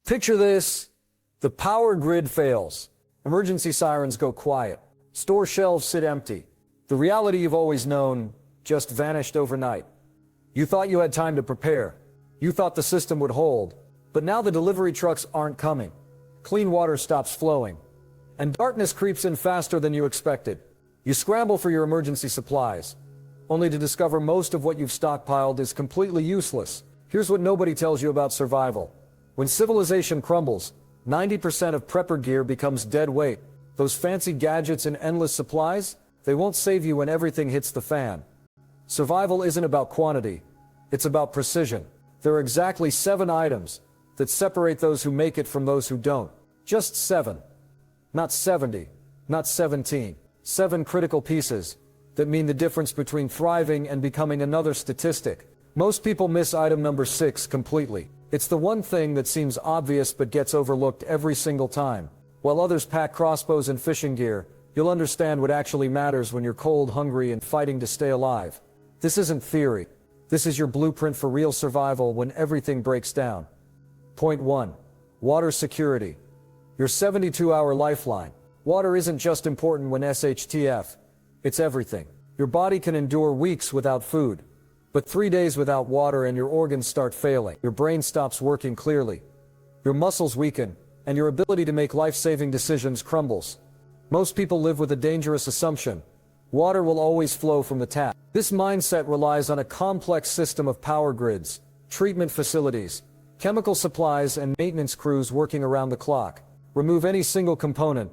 Picture this. The power grid fails. Emergency sirens go quiet. Store shelves sit empty. The reality you've always known just vanished overnight. You thought you had time to prepare. You thought the system would hold. But now the delivery trucks aren't coming. Clean water stops flowing. And darkness creeps in faster than you expected. You scramble for your emergency supplies, only to discover most of what you've stockpiled is completely useless. Here's what nobody tells you about survival. When civilization crumbles, 90% of prepper gear becomes dead weight. Those fancy gadgets and endless supplies, they won't save you when everything hits the fan. Survival isn't about quantity, it's about precision. There are exactly 7 items that separate those who make it from those who don't. Just 7. Not 70, not 17. 7 critical pieces that mean the difference between thriving and becoming another statistic. Most people miss item number 6 completely. It's the one thing that seems obvious but gets overlooked every single time. While others pack crossbows and fishing gear, you'll understand what actually matters when you're cold, hungry, and fighting to stay alive. This isn't theory. This is your blueprint for real survival when everything breaks down. Point 1. Water security. Your 72-hour lifeline. Water isn't just important when SHTF. It's everything. Your body can endure weeks without food. But 3 days without water and your organs start failing. Your brain stops working clearly. Your muscles weaken, and your ability to make life-saving decisions crumbles. Most people live with a dangerous assumption. Water will always flow from the tap. This mindset relies on a complex system of power grids, treatment facilities, chemical supplies, and maintenance crews working around the clock. Remove any single component,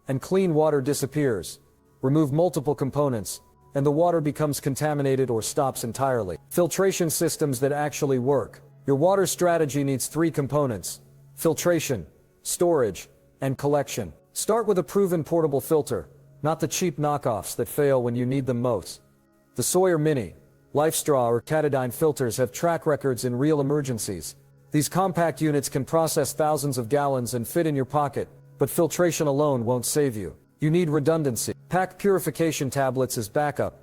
and clean water disappears. Remove multiple components, and the water becomes contaminated or stops entirely. Filtration systems that actually work. Your water strategy needs 3 components: filtration, storage, and collection. Start with a proven portable filter, not the cheap knockoffs that fail when you need them most. The Sawyer Mini, LifeStraw, or Catadine filters have track records in real emergencies. These compact units can process thousands of gallons and fit in your pocket, but filtration alone won't save you. You need redundancy. Pack purification tablets as backup.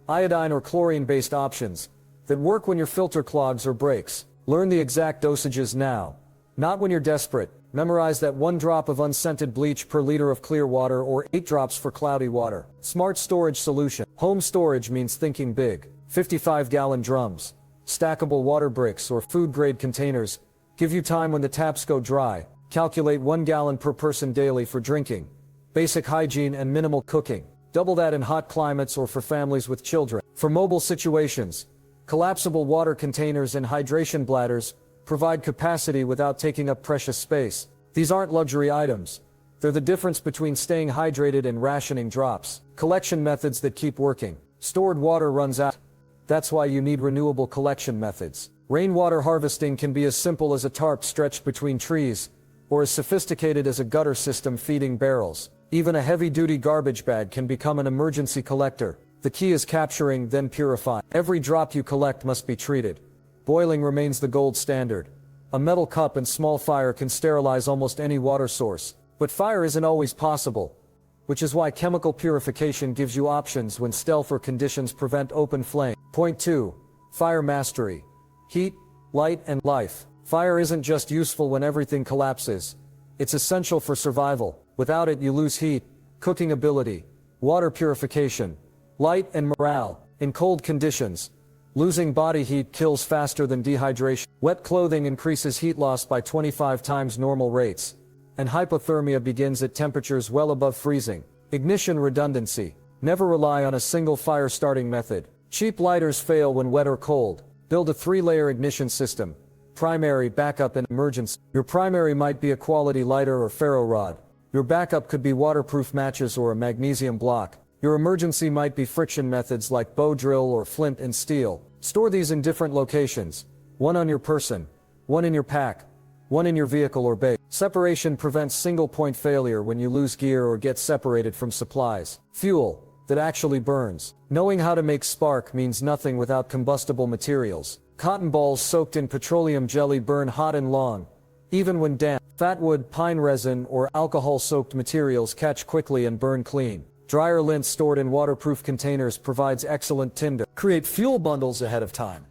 Iodine or chlorine-based options that work when your filter clogs or breaks. Learn the exact dosages now, not when you're desperate. Memorize that 1 drop of unscented bleach per liter of clear water or 8 drops for cloudy water. Smart storage solution. Home storage means thinking big. 55-gallon drums, stackable water bricks, or food-grade containers give you time when the taps go dry. Calculate 1 gallon per person daily for drinking, basic hygiene, and minimal cooking. Double that in hot climates or for families with children. For mobile situations, collapsible water containers and hydration bladders provide capacity without taking up precious space. These aren't luxury items. They're the difference between staying hydrated and rationing drops. Collection methods that keep working. Stored water runs out. That's why you need renewable collection methods. Rainwater harvesting can be as simple as a tarp stretched between trees, or as sophisticated as a gutter system feeding barrels. Even a heavy-duty garbage bag can become an emergency collector. The key is capturing, then purifying. Every drop you collect must be treated. Boiling remains the gold standard. A metal cup and small fire can sterilize almost any water source. But fire isn't always possible, which is why chemical purification gives you options when stealth or conditions prevent open flame. Point 2. Fire mastery. Heat, light, and life. Fire isn't just useful when everything collapses. It's essential for survival. Without it, you lose heat, cooking ability, water purification, light, and morale. In cold conditions, losing body heat kills faster than dehydration. Wet clothing increases heat loss by 25 times normal rates, and hypothermia begins at temperatures well above freezing. Ignition redundancy. Never rely on a single fire starting method. Cheap lighters fail when wet or cold. Build a 3-layer ignition system: primary, backup, and emergency. Your primary might be a quality lighter or ferro rod. Your backup could be waterproof matches or a magnesium block. Your emergency might be friction methods like bow drill or flint and steel. Store these in different locations: 1 on your person, 1 in your pack, 1 in your vehicle or bag. Separation prevents single-point failure when you lose gear or get separated from supplies. Fuel that actually burns. Knowing how to make spark means nothing without combustible materials. Cotton balls soaked in petroleum jelly burn hot and long, even when damp. Fatwood, pine resin, or alcohol-soaked materials catch quickly and burn clean. Dryer lint stored in waterproof containers provides excellent tinder. Create fuel bundles ahead of time.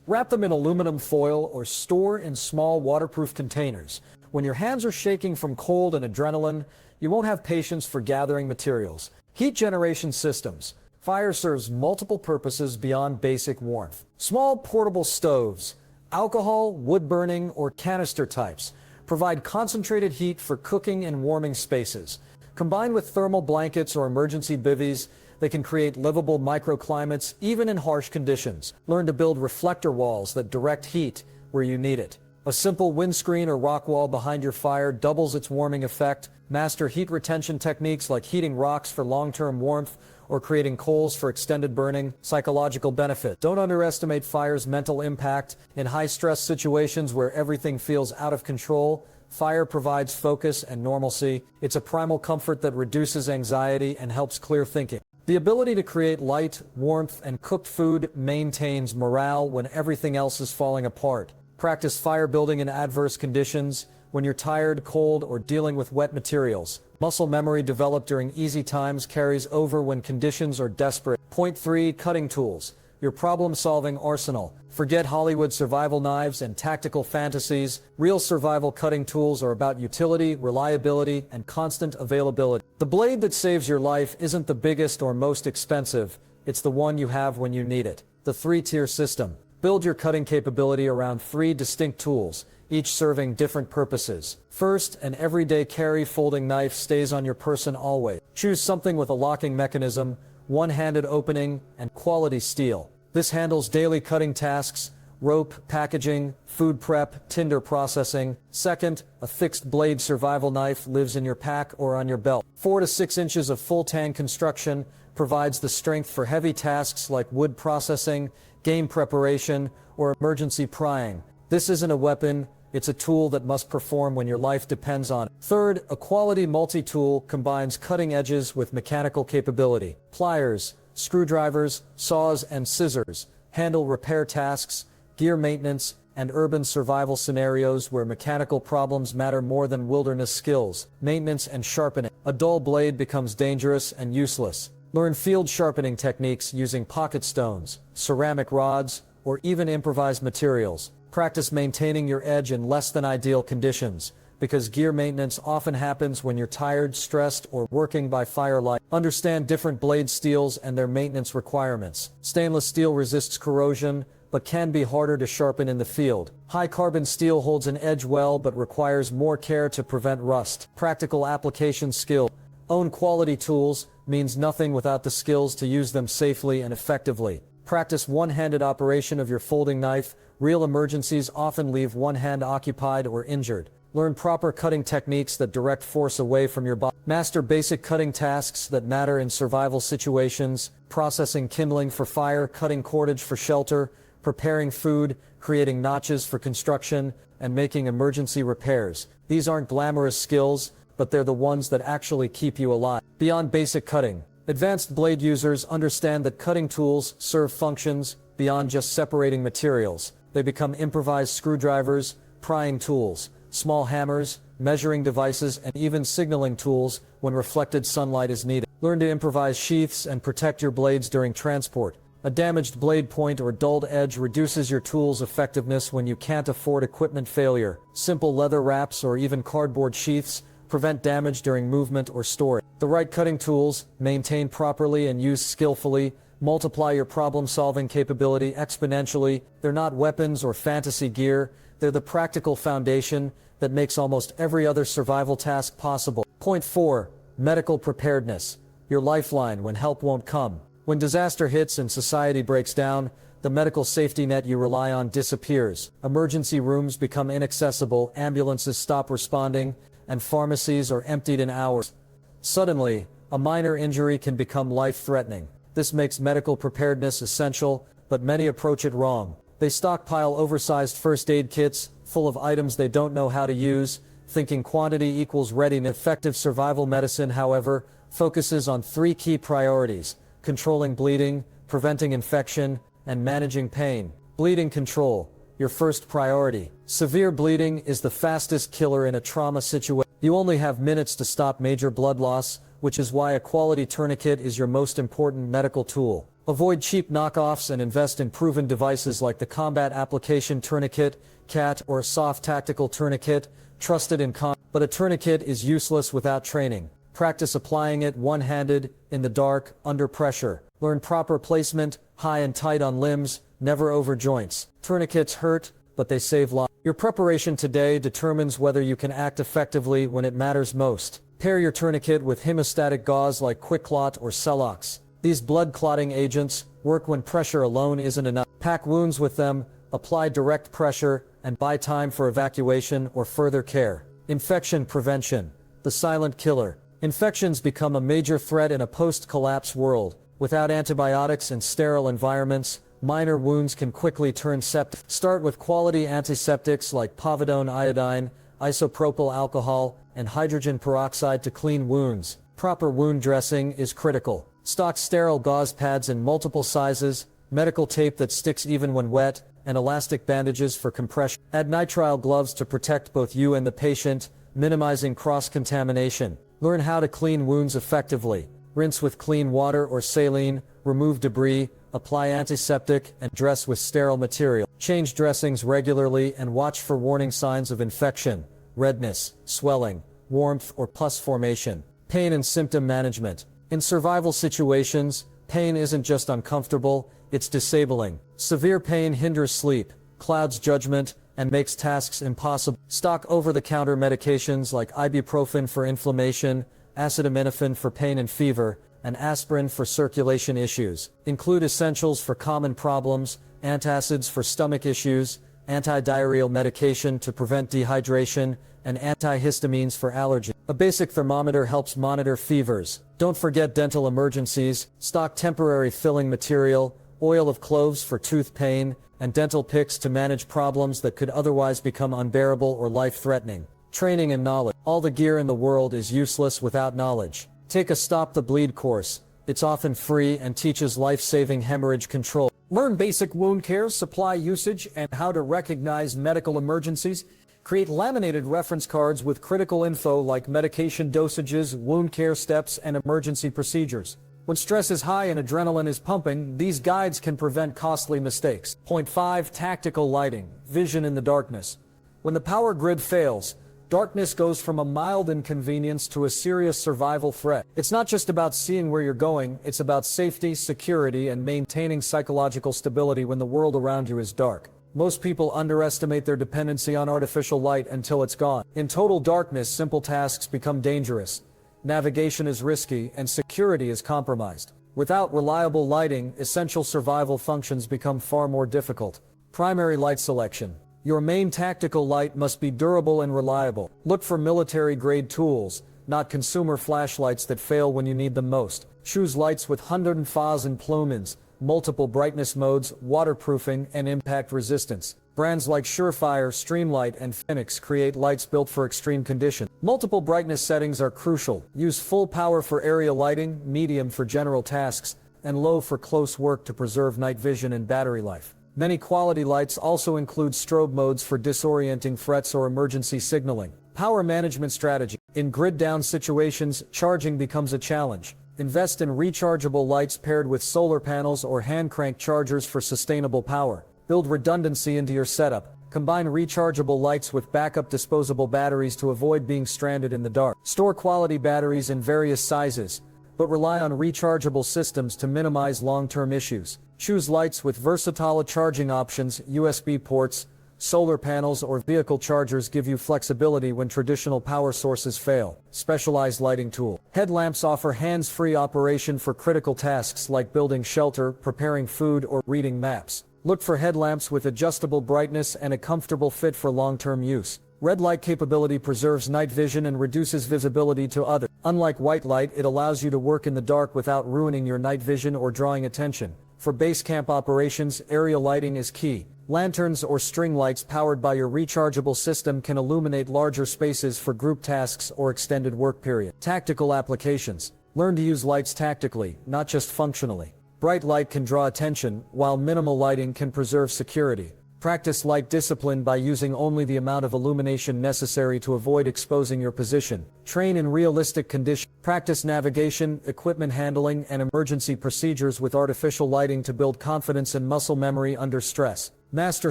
Wrap them in aluminum foil or store in small waterproof containers. When your hands are shaking from cold and adrenaline, you won't have patience for gathering materials. Heat generation systems. Fire serves multiple purposes beyond basic warmth. Small portable stoves, alcohol, wood burning, or canister types provide concentrated heat for cooking and warming spaces. Combined with thermal blankets or emergency bivvies, they can create livable microclimates even in harsh conditions. Learn to build reflector walls that direct heat where you need it. A simple windscreen or rock wall behind your fire doubles its warming effect. Master heat retention techniques like heating rocks for long-term warmth or creating coals for extended burning. Psychological benefit. Don't underestimate fire's mental impact. In high-stress situations where everything feels out of control, fire provides focus and normalcy. It's a primal comfort that reduces anxiety and helps clear thinking. The ability to create light, warmth, and cooked food maintains morale when everything else is falling apart. Practice fire building in adverse conditions. When you're tired, cold, or dealing with wet materials. Muscle memory developed during easy times carries over when conditions are desperate. Point 3. Cutting tools. Your problem-solving arsenal. Forget Hollywood survival knives and tactical fantasies. Real survival cutting tools are about utility, reliability, and constant availability. The blade that saves your life isn't the biggest or most expensive. It's the one you have when you need it. The 3-tier system. Build your cutting capability around 3 distinct tools, each serving different purposes. First, an everyday carry folding knife stays on your person always. Choose something with a locking mechanism, one-handed opening, and quality steel. This handles daily cutting tasks, rope, packaging, food prep, tinder processing. Second, a fixed blade survival knife lives in your pack or on your belt. 4 to 6 inches of full tang construction provides the strength for heavy tasks like wood processing, game preparation, or emergency prying. This isn't a weapon, it's a tool that must perform when your life depends on it. Third, a quality multi-tool combines cutting edges with mechanical capability. Pliers, screwdrivers, saws, and scissors handle repair tasks, gear maintenance, and urban survival scenarios where mechanical problems matter more than wilderness skills. Maintenance and sharpening. A dull blade becomes dangerous and useless. Learn field sharpening techniques using pocket stones, ceramic rods, or even improvised materials. Practice maintaining your edge in less than ideal conditions, because gear maintenance often happens when you're tired, stressed, or working by firelight. Understand different blade steels and their maintenance requirements. Stainless steel resists corrosion, but can be harder to sharpen in the field. High carbon steel holds an edge well, but requires more care to prevent rust. Practical application skill. Own quality tools means nothing without the skills to use them safely and effectively. Practice one-handed operation of your folding knife. Real emergencies often leave one hand occupied or injured. Learn proper cutting techniques that direct force away from your body. Master basic cutting tasks that matter in survival situations. Processing kindling for fire, cutting cordage for shelter, preparing food, creating notches for construction, and making emergency repairs. These aren't glamorous skills, but they're the ones that actually keep you alive. Beyond basic cutting. Advanced blade users understand that cutting tools serve functions beyond just separating materials. They become improvised screwdrivers, prying tools, small hammers, measuring devices, and even signaling tools when reflected sunlight is needed. Learn to improvise sheaths and protect your blades during transport. A damaged blade point or dulled edge reduces your tool's effectiveness when you can't afford equipment failure. Simple leather wraps or even cardboard sheaths prevent damage during movement or storage. The right cutting tools, maintained properly and used skillfully, multiply your problem-solving capability exponentially. They're not weapons or fantasy gear. They're the practical foundation that makes almost every other survival task possible. Point 4. Medical preparedness. Your lifeline when help won't come. When disaster hits and society breaks down, the medical safety net you rely on disappears. Emergency rooms become inaccessible, ambulances stop responding, and pharmacies are emptied in hours. Suddenly, a minor injury can become life-threatening. This makes medical preparedness essential, but many approach it wrong. They stockpile oversized first aid kits, full of items they don't know how to use, thinking quantity equals readiness. Effective survival medicine, however, focuses on 3 key priorities: controlling bleeding, preventing infection, and managing pain. Bleeding control, your first priority. Severe bleeding is the fastest killer in a trauma situation. You only have minutes to stop major blood loss, which is why a quality tourniquet is your most important medical tool. Avoid cheap knockoffs and invest in proven devices like the Combat Application Tourniquet, CAT, or a soft tactical tourniquet. trusted in but a tourniquet is useless without training. Practice applying it one-handed, in the dark, under pressure. Learn proper placement, high and tight on limbs, never over joints. Tourniquets hurt, but they save lives. Your preparation today determines whether you can act effectively when it matters most. Pair your tourniquet with hemostatic gauze like QuikClot or Celox. These blood-clotting agents work when pressure alone isn't enough. Pack wounds with them, apply direct pressure, and buy time for evacuation or further care. Infection prevention, the silent killer. Infections become a major threat in a post-collapse world. Without antibiotics and sterile environments, minor wounds can quickly turn septic. Start with quality antiseptics like povidone iodine, isopropyl alcohol, and hydrogen peroxide to clean wounds. Proper wound dressing is critical. Stock sterile gauze pads in multiple sizes, medical tape that sticks even when wet, and elastic bandages for compression. Add nitrile gloves to protect both you and the patient, minimizing cross-contamination. Learn how to clean wounds effectively. Rinse with clean water or saline, remove debris, apply antiseptic, and dress with sterile material. Change dressings regularly and watch for warning signs of infection, redness, swelling, warmth, or pus formation. Pain and symptom management. In survival situations, pain isn't just uncomfortable, it's disabling. Severe pain hinders sleep, clouds judgment, and makes tasks impossible. Stock over-the-counter medications like ibuprofen for inflammation, acetaminophen for pain and fever, and aspirin for circulation issues. Include essentials for common problems, antacids for stomach issues, antidiarrheal medication to prevent dehydration, and antihistamines for allergy. A basic thermometer helps monitor fevers. Don't forget dental emergencies. Stock temporary filling material, oil of cloves for tooth pain, and dental picks to manage problems that could otherwise become unbearable or life-threatening. Training and knowledge. All the gear in the world is useless without knowledge. Take a Stop the Bleed course. It's often free and teaches life-saving hemorrhage control. Learn basic wound care, supply usage, and how to recognize medical emergencies. Create laminated reference cards with critical info like medication dosages, wound care steps, and emergency procedures. When stress is high and adrenaline is pumping, these guides can prevent costly mistakes. Point 5. Tactical lighting. Vision in the darkness. When the power grid fails, darkness goes from a mild inconvenience to a serious survival threat. It's not just about seeing where you're going, it's about safety, security, and maintaining psychological stability when the world around you is dark. Most people underestimate their dependency on artificial light until it's gone. In total darkness, simple tasks become dangerous. Navigation is risky, and security is compromised. Without reliable lighting, essential survival functions become far more difficult. Primary light selection. Your main tactical light must be durable and reliable. Look for military-grade tools, not consumer flashlights that fail when you need them most. Choose lights with 100,000 lumens, multiple brightness modes, waterproofing, and impact resistance. Brands like Surefire, Streamlight, and Phoenix create lights built for extreme conditions. Multiple brightness settings are crucial. Use full power for area lighting, medium for general tasks, and low for close work to preserve night vision and battery life. Many quality lights also include strobe modes for disorienting threats or emergency signaling. Power management strategy. In grid-down situations, charging becomes a challenge. Invest in rechargeable lights paired with solar panels or hand-crank chargers for sustainable power. Build redundancy into your setup. Combine rechargeable lights with backup disposable batteries to avoid being stranded in the dark. Store quality batteries in various sizes, but rely on rechargeable systems to minimize long-term issues. Choose lights with versatile charging options. USB ports, solar panels, or vehicle chargers give you flexibility when traditional power sources fail. Specialized lighting tool. Headlamps offer hands-free operation for critical tasks like building shelter, preparing food, or reading maps. Look for headlamps with adjustable brightness and a comfortable fit for long-term use. Red light capability preserves night vision and reduces visibility to others. Unlike white light, it allows you to work in the dark without ruining your night vision or drawing attention. For base camp operations, area lighting is key. Lanterns or string lights powered by your rechargeable system can illuminate larger spaces for group tasks or extended work period. Tactical applications. Learn to use lights tactically, not just functionally. Bright light can draw attention, while minimal lighting can preserve security. Practice light discipline by using only the amount of illumination necessary to avoid exposing your position. Train in realistic conditions. Practice navigation, equipment handling, and emergency procedures with artificial lighting to build confidence and muscle memory under stress. Master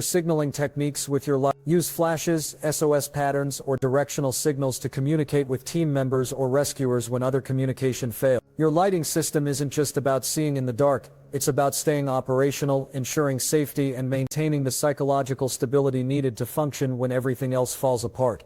signaling techniques with your light. Use flashes, SOS patterns, or directional signals to communicate with team members or rescuers when other communication fails. Your lighting system isn't just about seeing in the dark, it's about staying operational, ensuring safety, and maintaining the psychological stability needed to function when everything else falls apart.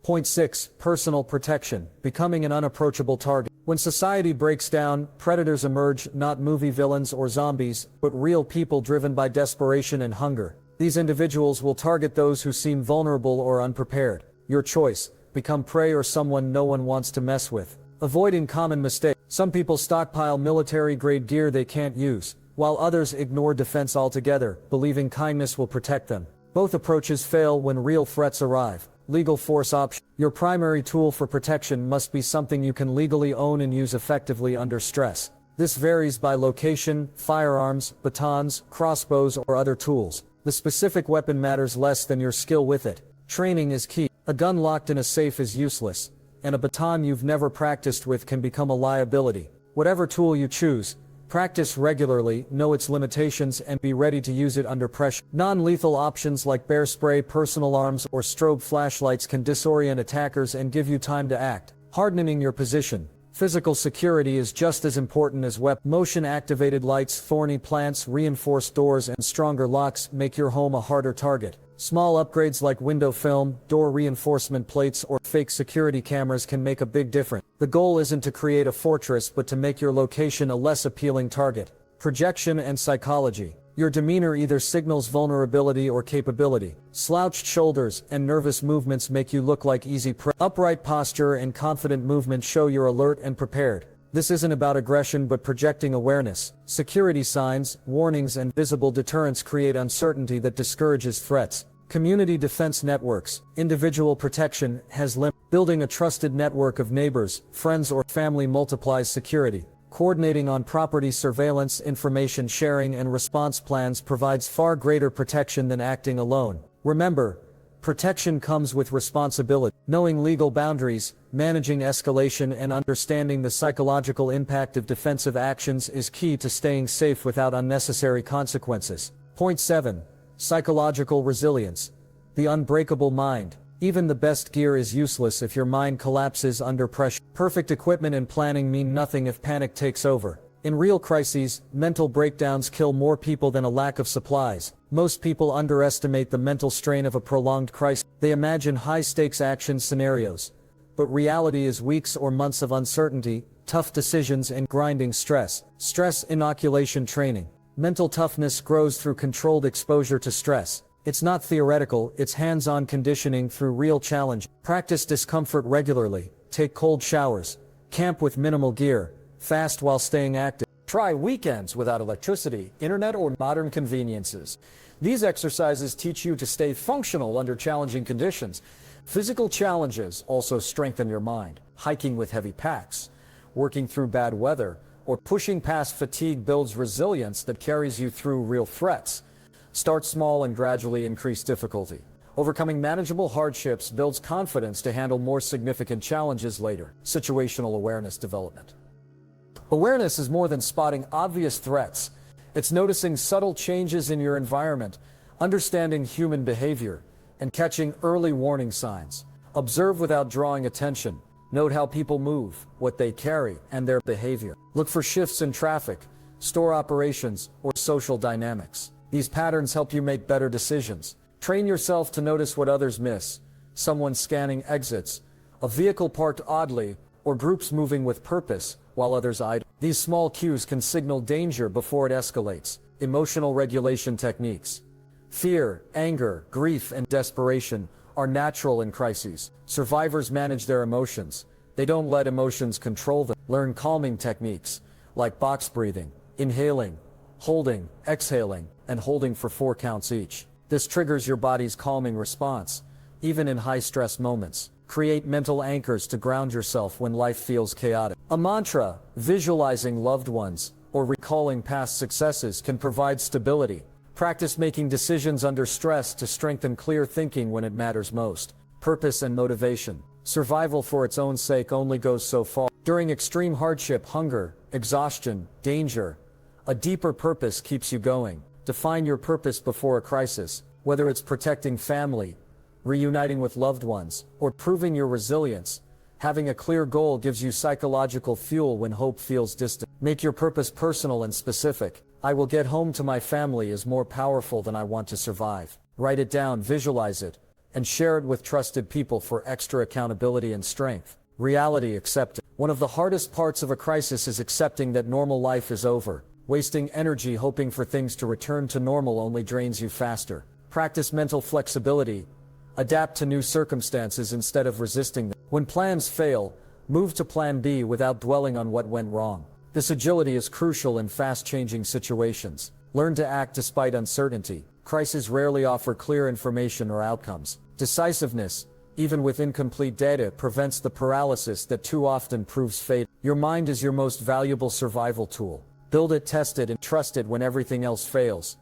Point 6. Personal protection. Becoming an unapproachable target. When society breaks down, predators emerge, not movie villains or zombies, but real people driven by desperation and hunger. These individuals will target those who seem vulnerable or unprepared. Your choice: become prey or someone no one wants to mess with. Avoiding common mistakes. Some people stockpile military-grade gear they can't use, while others ignore defense altogether, believing kindness will protect them. Both approaches fail when real threats arrive. Legal force option. Your primary tool for protection must be something you can legally own and use effectively under stress. This varies by location: firearms, batons, crossbows, or other tools. The specific weapon matters less than your skill with it. Training is key. A gun locked in a safe is useless, and a baton you've never practiced with can become a liability. Whatever tool you choose, practice regularly, know its limitations, and be ready to use it under pressure. Non-lethal options like bear spray, personal arms, or strobe flashlights can disorient attackers and give you time to act. Hardening your position. Physical security is just as important as weapons. Motion-activated lights, thorny plants, reinforced doors, and stronger locks make your home a harder target. Small upgrades like window film, door reinforcement plates, or fake security cameras can make a big difference. The goal isn't to create a fortress, but to make your location a less appealing target. Projection and psychology. Your demeanor either signals vulnerability or capability. Slouched shoulders and nervous movements make you look like easy prey. Upright posture and confident movement show you're alert and prepared. This isn't about aggression but projecting awareness. Security signs, warnings, and visible deterrence create uncertainty that discourages threats. Community defense networks. Individual protection has limits. Building a trusted network of neighbors, friends, or family multiplies security. Coordinating on property surveillance, information sharing, and response plans provides far greater protection than acting alone. Remember, protection comes with responsibility. Knowing legal boundaries, managing escalation, and understanding the psychological impact of defensive actions is key to staying safe without unnecessary consequences. Point 7. Psychological resilience. The unbreakable mind. Even the best gear is useless if your mind collapses under pressure. Perfect equipment and planning mean nothing if panic takes over. In real crises, mental breakdowns kill more people than a lack of supplies. Most people underestimate the mental strain of a prolonged crisis. They imagine high-stakes action scenarios. But reality is weeks or months of uncertainty, tough decisions, and grinding stress. Stress inoculation training. Mental toughness grows through controlled exposure to stress. It's not theoretical, it's hands-on conditioning through real challenge. Practice discomfort regularly. Take cold showers. Camp with minimal gear. Fast while staying active. Try weekends without electricity, internet, or modern conveniences. These exercises teach you to stay functional under challenging conditions. Physical challenges also strengthen your mind. Hiking with heavy packs, working through bad weather, or pushing past fatigue builds resilience that carries you through real threats. Start small and gradually increase difficulty. Overcoming manageable hardships builds confidence to handle more significant challenges later. Situational awareness development. Awareness is more than spotting obvious threats. It's noticing subtle changes in your environment, understanding human behavior, and catching early warning signs. Observe without drawing attention. Note how people move, what they carry, and their behavior. Look for shifts in traffic, store operations, or social dynamics. These patterns help you make better decisions. Train yourself to notice what others miss. Someone scanning exits, a vehicle parked oddly, or groups moving with purpose while others idle. These small cues can signal danger before it escalates. Emotional regulation techniques. Fear, anger, grief, and desperation are natural in crises. Survivors manage their emotions. They don't let emotions control them. Learn calming techniques like box breathing, inhaling, holding, exhaling, and holding for 4 counts each. This triggers your body's calming response, even in high-stress moments. Create mental anchors to ground yourself when life feels chaotic. A mantra, visualizing loved ones, or recalling past successes can provide stability. Practice making decisions under stress to strengthen clear thinking when it matters most. Purpose and motivation. Survival for its own sake only goes so far. During extreme hardship, hunger, exhaustion, danger, a deeper purpose keeps you going. Define your purpose before a crisis, whether it's protecting family, reuniting with loved ones, or proving your resilience. Having a clear goal gives you psychological fuel when hope feels distant. Make your purpose personal and specific. I will get home to my family is more powerful than I want to survive. Write it down, visualize it, and share it with trusted people for extra accountability and strength. Reality acceptance. One of the hardest parts of a crisis is accepting that normal life is over. Wasting energy hoping for things to return to normal only drains you faster. Practice mental flexibility. Adapt to new circumstances instead of resisting them. When plans fail, move to plan B without dwelling on what went wrong. This agility is crucial in fast-changing situations. Learn to act despite uncertainty. Crises rarely offer clear information or outcomes. Decisiveness, even with incomplete data, prevents the paralysis that too often proves fatal. Your mind is your most valuable survival tool. Build it, test it, and trust it when everything else fails.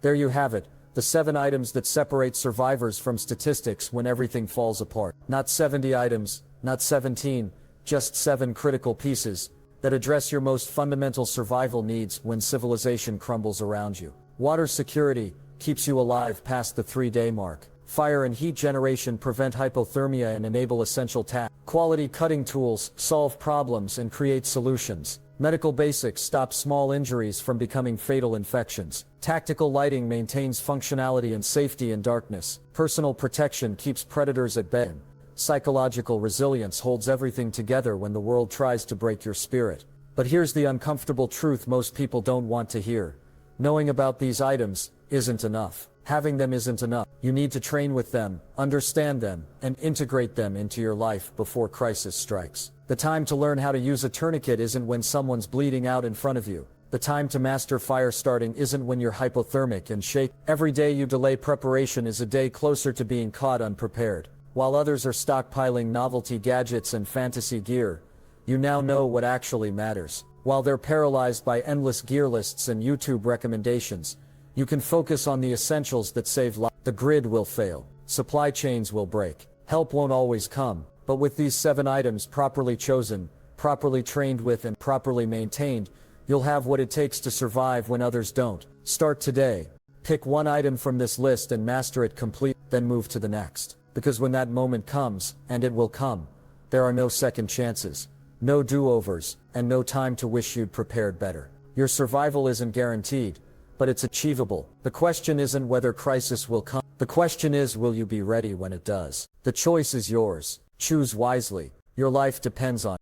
There you have it, the 7 items that separate survivors from statistics when everything falls apart. Not 70 items, not 17, just 7 critical pieces that address your most fundamental survival needs when civilization crumbles around you. Water security keeps you alive past the 3-day mark. Fire and heat generation prevent hypothermia and enable essential tasks. Quality cutting tools solve problems and create solutions. Medical basics stop small injuries from becoming fatal infections. Tactical lighting maintains functionality and safety in darkness. Personal protection keeps predators at bay. Psychological resilience holds everything together when the world tries to break your spirit. But here's the uncomfortable truth most people don't want to hear. Knowing about these items isn't enough. Having them isn't enough. You need to train with them, understand them, and integrate them into your life before crisis strikes. The time to learn how to use a tourniquet isn't when someone's bleeding out in front of you. The time to master fire starting isn't when you're hypothermic and shake. Every day you delay preparation is a day closer to being caught unprepared. While others are stockpiling novelty gadgets and fantasy gear, you now know what actually matters. While they're paralyzed by endless gear lists and YouTube recommendations, you can focus on the essentials that save lives. The grid will fail. Supply chains will break. Help won't always come. But with these 7 items properly chosen, properly trained with, and properly maintained, you'll have what it takes to survive when others don't. Start today. Pick one item from this list and master it completely, then move to the next. Because when that moment comes, and it will come, there are no second chances, no do-overs, and no time to wish you'd prepared better. Your survival isn't guaranteed, but it's achievable. The question isn't whether crisis will come. The question is, will you be ready when it does? The choice is yours. Choose wisely. Your life depends on it.